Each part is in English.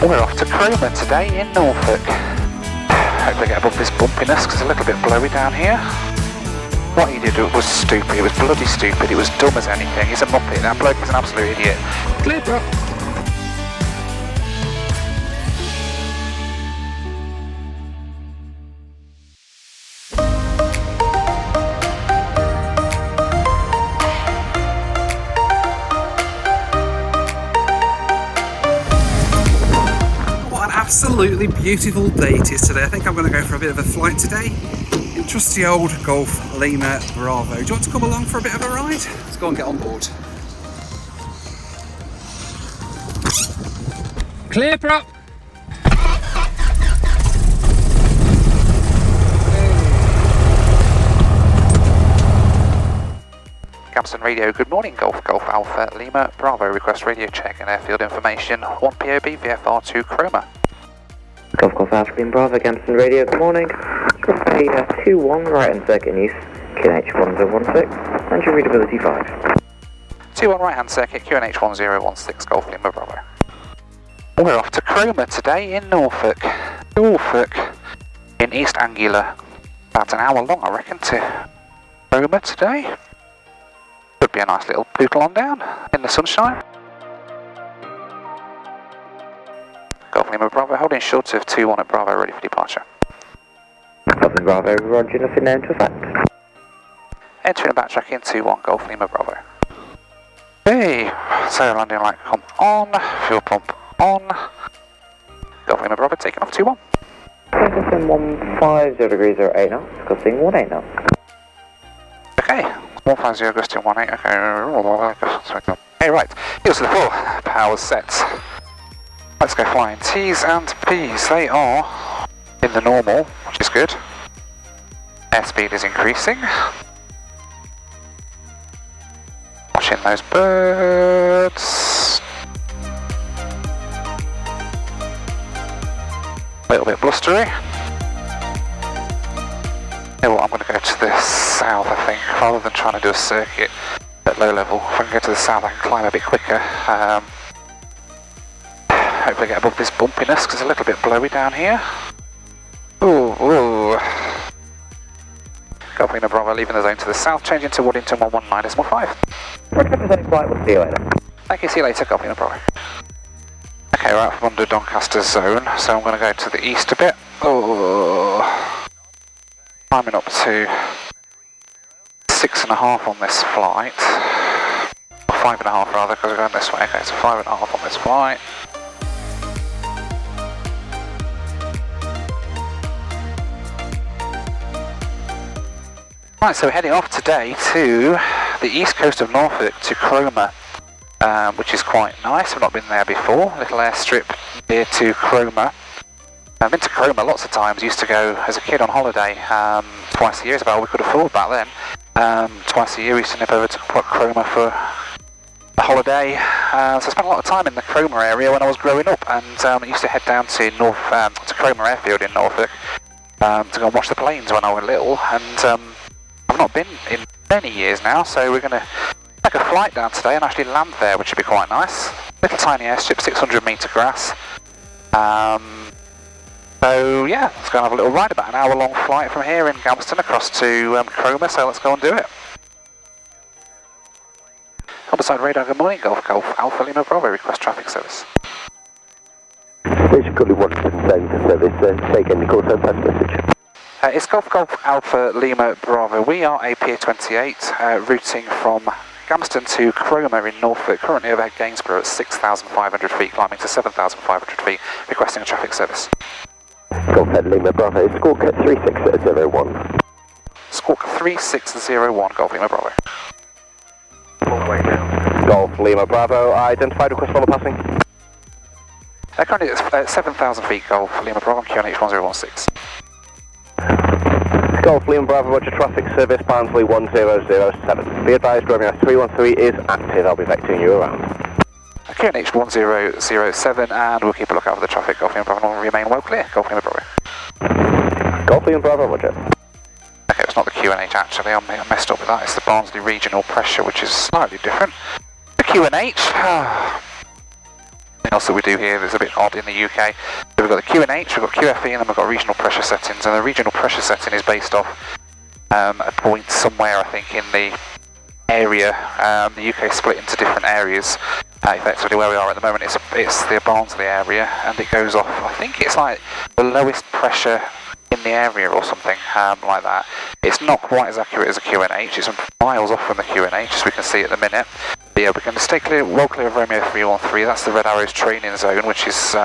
We're off to Cromer today in Norfolk. Hopefully get above this bumpiness because it's a little bit blowy down here. What he did was stupid, it was bloody stupid, it was dumb as anything. He's a muppet, that bloke is an absolute idiot. Clear, bro. Absolutely beautiful day it is today. I think I'm going to go for a bit of a flight today in trusty old Golf Lima Bravo. Do you want to come along for a bit of a ride? Let's go and get on board. Clear, prop. Gamston Radio, good morning, Golf Alpha Lima Bravo, request radio check and airfield information, 1 POB VFR to Cromer. Golf Alpha Lima Bravo, Gamston Radio, good morning. A 2-1 right hand circuit in use, QNH 1016, and your readability 5. 2-1 right hand circuit, QNH 1016, Golf Lima Bravo. We're off to Cromer today in Norfolk. In East Anglia. About an hour long, I reckon, to Cromer today. Could be a nice little poodle on down in the sunshine. Golf Lima Bravo, holding short of 2-1 at Bravo, ready for departure. Golf Lima Bravo, roger, nothing known to effect. Entering a backtrack in 2-1, Golf Lima Bravo. Hey, so landing light come on, fuel pump on. Golf Lima Bravo, taking off 2-1. Discussing 150 degrees 08 knots, discussing 18 knots. Okay, 150 gusting 18, okay. Hey, right, heels to the full, power set. Let's go flying. T's and P's, they are in the normal, which is good. Airspeed is increasing. Watching those birds. A little bit blustery. You know what, I'm going to go to the south, I think, rather than trying to do a circuit at low level. If I can go to the south, I can climb a bit quicker. Hopefully get above this bumpiness because it's a little bit blowy down here. Ooh. Golf Lima Bravo leaving the zone to the south, changing to Waddington 119.5. Representing flight, we'll see you later. Thank you, see you later, Golf Lima Bravo. Okay, we're out from under Doncaster zone, so I'm going to go to the east a bit. Climbing up to 6.5 on this flight. 5.5 rather, because we're going this way. Okay, so 5.5 on this flight. Right, so we're heading off today to the east coast of Norfolk, to Cromer, which is quite nice. I've not been there before. Little airstrip near to Cromer. I've been to Cromer lots of times. Used to go as a kid on holiday twice a year. Is about all we could afford back then. Twice a year we used to nip over to Cromer for a holiday. So I spent a lot of time in the Cromer area when I was growing up, and I used to head down to to Cromer airfield in Norfolk to go and watch the planes when I was little. And I've not been in many years now, so we're going to take a flight down today and actually land there, which would be quite nice. Little tiny airstrip, 600 metre grass. So yeah, let's go and have a little ride, about an hour long flight from here in Gamston across to Cromer, so let's go and do it. Underside radar, good morning, Golf Alpha Lima Bravo, request traffic service. Station Curly 110 for service, take any call time pass message. It's Golf Alpha Lima Bravo. We are a PA28 routing from Gamston to Cromer in Norfolk, currently overhead Gainsborough at 6,500 feet, climbing to 7,500 feet, requesting a traffic service. Golf Lima Bravo, Squawk 3601. Squawk 3601, Golf Lima Bravo. Golf Lima Bravo, identified request follow passing. Currently at 7,000 feet, Golf Lima Bravo, QNH 1016. Golf Lima Bravo, roger, traffic service, Barnsley 1007. Be advised, Romeo 313 is active, I'll be vectoring you around. QNH 1007, and we'll keep a lookout for the traffic. Golf Lima Bravo will remain well clear. Golf Lima Bravo. Golf Lima Bravo, roger. Okay, it's not the QNH actually, I messed up with that. It's the Barnsley regional pressure, which is slightly different. The QNH. else that we do here that's a bit odd in the UK. So we've got the QNH, we've got QFE, and then we've got regional pressure settings. And the regional pressure setting is based off a point somewhere, I think, in the area. The UK is split into different areas. Effectively, where we are at the moment, it's the Barnsley area, and it goes off. I think it's like the lowest pressure in the area or something like that. It's not quite as accurate as a QNH. It's miles off from the QNH, as we can see at the minute. But yeah, we're going to stay clear, well clear of Romeo 313. That's the Red Arrows training zone, which is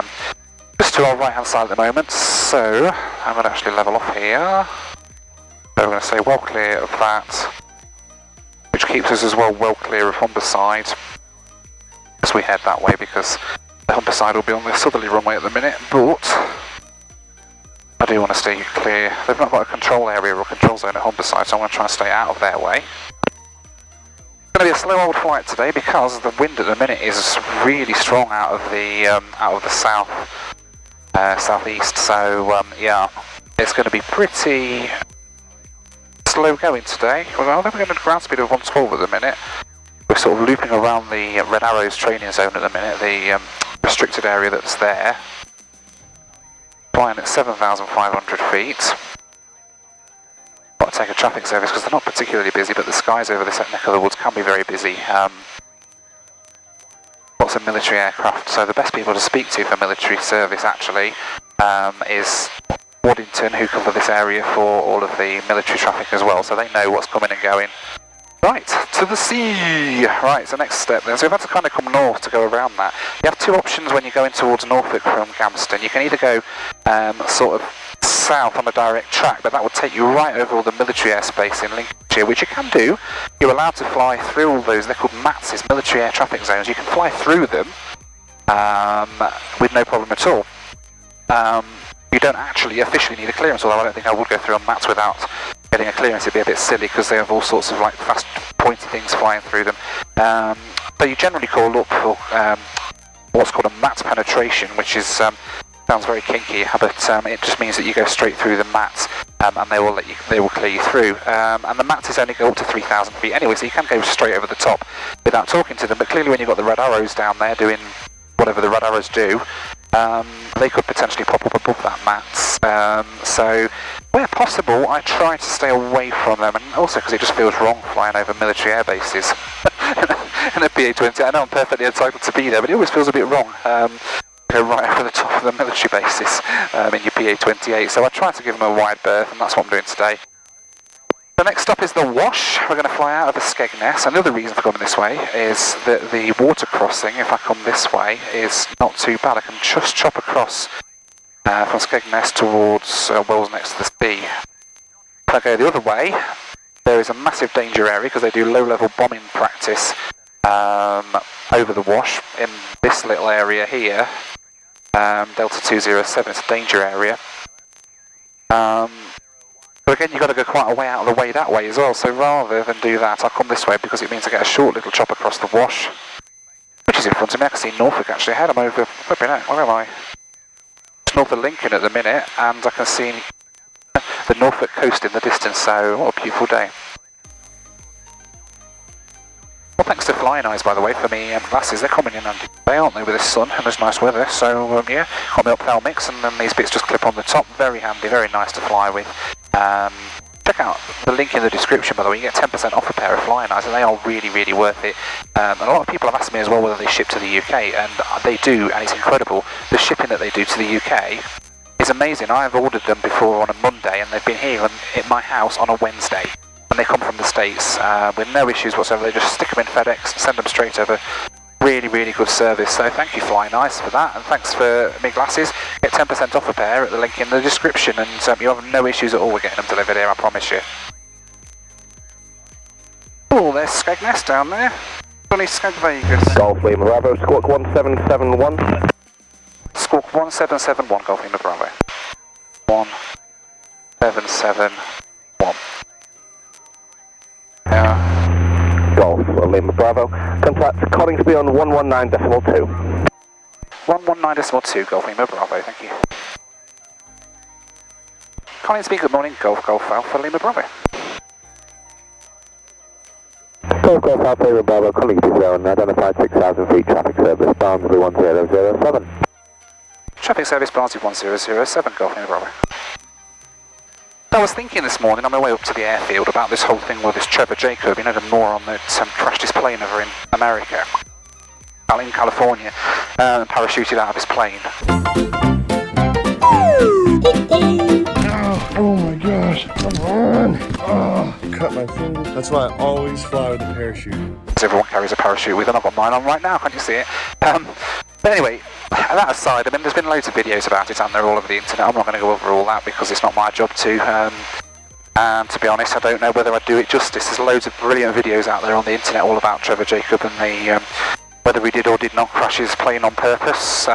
just to our right hand side at the moment. So I'm going to actually level off here. So we're going to say well clear of that, which keeps us as well clear of Humberside as we head that way, because the Humberside will be on the southerly runway at the minute, but I do want to stay clear. They've not got a control area or control zone at Humberside, so I'm going to try and stay out of their way. It's going to be a slow old flight today because the wind at the minute is really strong out of the southeast. So yeah, it's going to be pretty slow going today. Well, we're going to ground speed of 112 at the minute. We're sort of looping around the Red Arrows training zone at the minute, the restricted area that's there. Flying at 7,500 feet. Got to take a traffic service because they're not particularly busy, but the skies over this neck of the woods can be very busy. Lots of military aircraft, so the best people to speak to for military service actually is Waddington, who cover this area for all of the military traffic as well, so they know what's coming and going. Right, to the sea! Right, so next step then. So we've had to kind of come north to go around that. You have two options when you're going towards Norfolk from Gamston. You can either go sort of south on a direct track, but that would take you right over all the military airspace in Lincolnshire, which you can do. You're allowed to fly through all those, they're called MATSs, military air traffic zones. You can fly through them with no problem at all. You don't actually officially need a clearance, although I don't think I would go through on MATS without getting a clearance. It'd be a bit silly because they have all sorts of like fast pointy things flying through them. But you generally call up for what's called a MATS penetration, which is sounds very kinky, but it just means that you go straight through the MATS and they will clear you through. And the MATS only go up to 3,000 feet anyway, so you can go straight over the top without talking to them. But clearly, when you've got the Red Arrows down there doing whatever the Red Arrows do, they could potentially pop up above that MATS. So where possible, I try to stay away from them, and also because it just feels wrong flying over military air bases in a PA28. I know I'm perfectly entitled to be there, but it always feels a bit wrong. Go right over the top of the military bases in your PA28. So I try to give them a wide berth, and that's what I'm doing today. The next stop is the Wash. We're going to fly out of the Skegness. Another reason for coming this way is that the water crossing, if I come this way, is not too bad. I can just chop across from Skegness towards Wells next to the sea. If I go the other way, there is a massive danger area because they do low-level bombing practice over the Wash in this little area here. Delta 207, it's a danger area. But again, you've got to go quite a way out of the way that way as well, so rather than do that, I'll come this way because it means I get a short little chop across the Wash, which is in front of me. I can see Norfolk actually ahead. I'm over, where am I? It's north of Lincoln at the minute, and I can see the Norfolk coast in the distance, so what a beautiful day. Well, thanks to Flying Eyes, by the way, for me glasses. They're coming in handy today, aren't they, with the sun and there's nice weather. So, yeah, got my ophthalmics, and then these bits just clip on the top. Very handy, very nice to fly with. Check out the link in the description, by the way. You get 10% off a pair of Flying Eyes, and they are really, really worth it. And a lot of people have asked me as well whether they ship to the UK, and they do, and it's incredible. The shipping that they do to the UK is amazing. I've ordered them before on a Monday, and they've been here at my house on a Wednesday. And they come from the States with no issues whatsoever. They just stick them in FedEx and send them straight over. Really, really good service. So thank you, Flying Eyes, for that. And thanks for me glasses. Get 10% off a pair at the link in the description. And you have no issues at all with getting them delivered here, I promise you. Oh, there's Skegness down there. Sunny Skeg Vegas. Golf Lima Bravo, Squawk 1771. Squawk 1771, Golf Lima Bravo. 1771. Golf Lima Bravo, contact Coningsby on 119.2. 119.2, Golf Lima Bravo, thank you. Coningsby, good morning, Golf Alpha Lima Bravo. Golf Golf Golf Alpha Lima Bravo, calling you zero and identified 6,000 feet traffic service, Barnsley 1007. Traffic service Barnsley 1007, Golf Lima Bravo. I was thinking this morning on my way up to the airfield about this whole thing with this Trevor Jacob, you know, the moron that crashed his plane over in America, in California, and parachuted out of his plane. Oh my gosh, come on. Oh, cut my finger. That's why I always fly with a parachute. Everyone carries a parachute with, and I've got mine on right now, can't you see it? But anyway, that aside, I mean, there's been loads of videos about it, and they're all over the internet. I'm not going to go over all that because it's not my job to. And to be honest, I don't know whether I do it justice. There's loads of brilliant videos out there on the internet all about Trevor Jacob and the whether he did or did not crash his plane on purpose.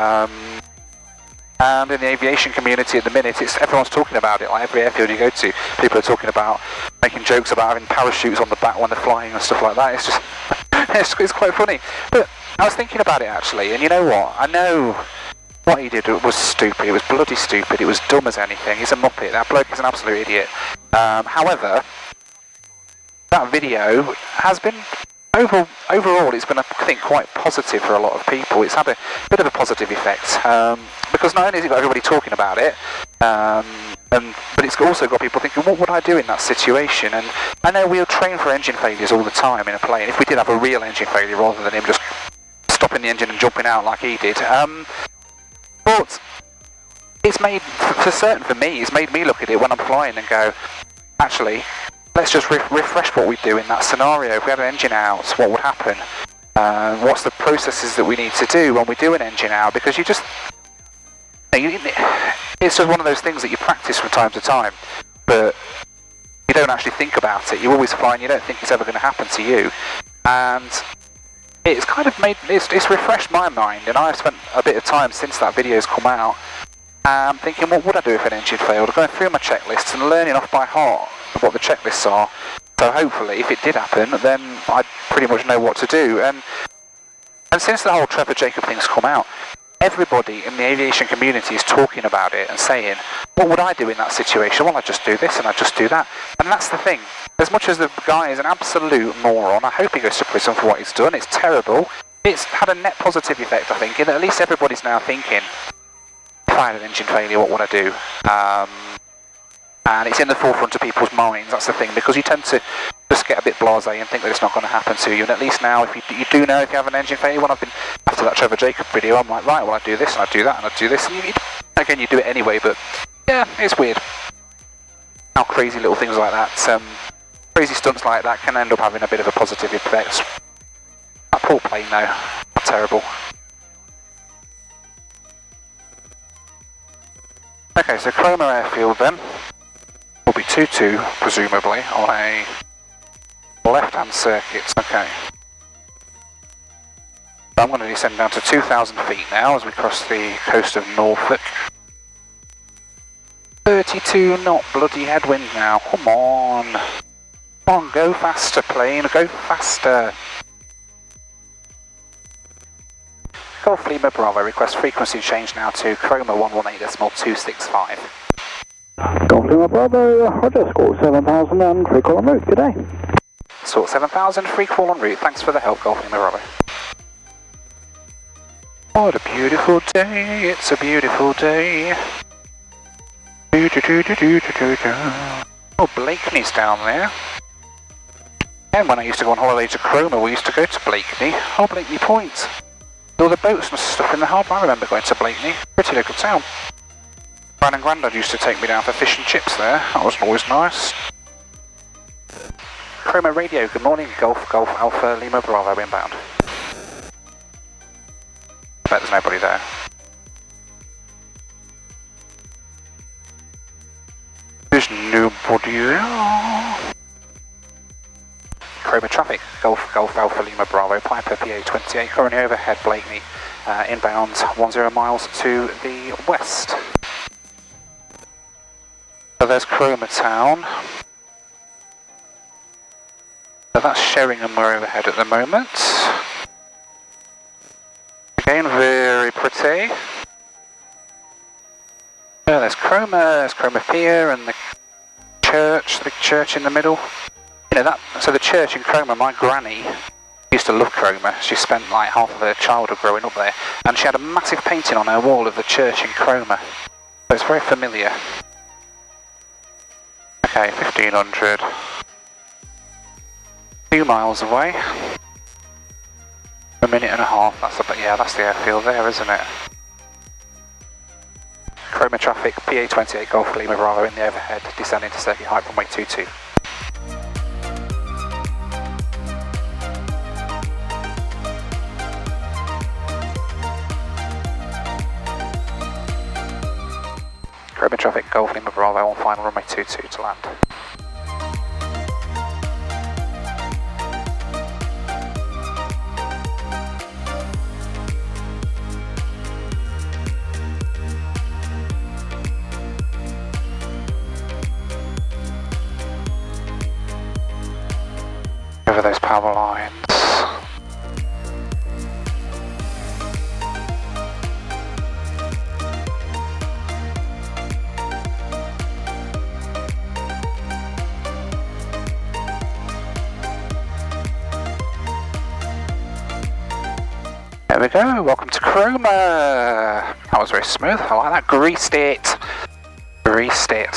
And in the aviation community at the minute, everyone's talking about it. Like every airfield you go to, people are talking about making jokes about having parachutes on the back when they're flying and stuff like that. It's just, it's quite funny. But I was thinking about it actually, and you know what? I know what he did was stupid. It was bloody stupid. It was dumb as anything. He's a muppet. That bloke is an absolute idiot. However, that video has been overall, it's been, I think, quite positive for a lot of people. It's had a bit of a positive effect because not only has it got everybody talking about it, but it's also got people thinking, what would I do in that situation? And I know we'll train for engine failures all the time in a plane. If we did have a real engine failure rather than him just stopping the engine and jumping out like he did. But it's made, for certain for me, it's made me look at it when I'm flying and go, actually, let's just refresh what we do in that scenario. If we had an engine out, what would happen? What's the processes that we need to do when we do an engine out? Because it's just one of those things that you practice from time to time, but you don't actually think about it. You always fly and you don't think it's ever going to happen to you. And it's kind of it's refreshed my mind, and I've spent a bit of time since that video's come out thinking, what would I do if an engine failed? Going through my checklists and learning off by heart what the checklists are. So hopefully, if it did happen, then I'd pretty much know what to do. And since the whole Trevor Jacob thing's come out, everybody in the aviation community is talking about it and saying, what would I do in that situation? Well, I'd just do this and I'd just do that. And that's the thing. As much as the guy is an absolute moron, I hope he goes to prison for what he's done. It's terrible. It's had a net positive effect, I think, in that at least everybody's now thinking, if I had an engine failure, what would I do? And it's in the forefront of people's minds, that's the thing, because you tend to just get a bit blasé and think that it's not going to happen to you. And at least now, if you do know if you have an engine failure, when I've been, after that Trevor Jacob video, I'm like, right, well, I do this, and I do that, and I do this, and again, you do it anyway, but yeah, it's weird how crazy little things like that, crazy stunts like that can end up having a bit of a positive effect. That poor plane though, terrible. Okay, so Cromer airfield then will be 22 presumably on a left-hand circuit. Okay. I'm going to descend down to 2,000 feet now as we cross the coast of Norfolk. 32 knot bloody headwind now. Come on. Come on, go faster plane, go faster. Golf Lima Bravo, request frequency change now to Cromer 118.265. Golf Lima Bravo, Roger, score 7,000 and free call en route, good day. Sort 7,000, free call en route, thanks for the help, Golf Lima Bravo. What a beautiful day, it's a beautiful day. Oh, Blakeney's down there. And when I used to go on holiday to Cromer, we used to go to Blakeney. Oh, Blakeney Point. All the boats and stuff in the harbour. I remember going to Blakeney. Pretty little town. Gran and Grandad used to take me down for fish and chips there. That was always nice. Cromer radio, good morning. Golf Alpha Lima Bravo inbound. I bet there's nobody there. There's nobody there. Cromer traffic, Golf Alpha Lima Bravo, Piper PA28, currently overhead Blakeney, inbound 10 miles to the west. So there's Cromer town. So that's Sheringham we're overhead at the moment. Again, very pretty. There's Cromer Pier and the big church in the middle. You know, so the church in Cromer, my granny used to love Cromer. She spent like half of her childhood growing up there, and she had a massive painting on her wall of the church in Cromer. So it's very familiar. Okay, 1500. 2 miles away. A minute and a half. That's about, yeah, that's the airfield there, isn't it? Cromer traffic, PA28 Golf Lima Bravo in the overhead, descending to circuit height runway 22. Cromer traffic, Golf Lima Bravo on final runway 22 to land. Over those power lines. There we go, welcome to Cromer. That was very smooth, I like that, greased it. Greased it.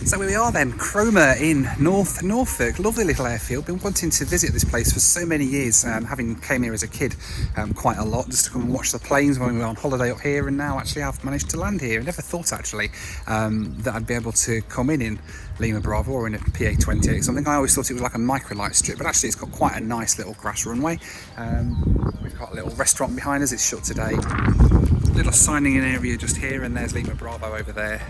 So here we are then, Cromer in Norfolk. Lovely little airfield. Been wanting to visit this place for so many years, having came here as a kid quite a lot, just to come and watch the planes when we were on holiday up here, and now actually I've managed to land here. I never thought actually that I'd be able to come in Lima Bravo or in a PA28 something. I always thought it was like a microlight strip, but actually it's got quite a nice little grass runway. We've got a little restaurant behind us, it's shut today. Little signing in area just here, and there's Lima Bravo over there,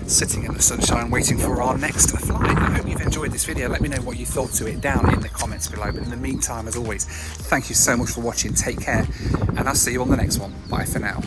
sitting in the sunshine waiting for our next flight. I hope you've enjoyed this video. Let me know what you thought to it down in the comments below, but in the meantime, as always, thank you so much for watching, take care, and I'll see you on the next one. Bye for now.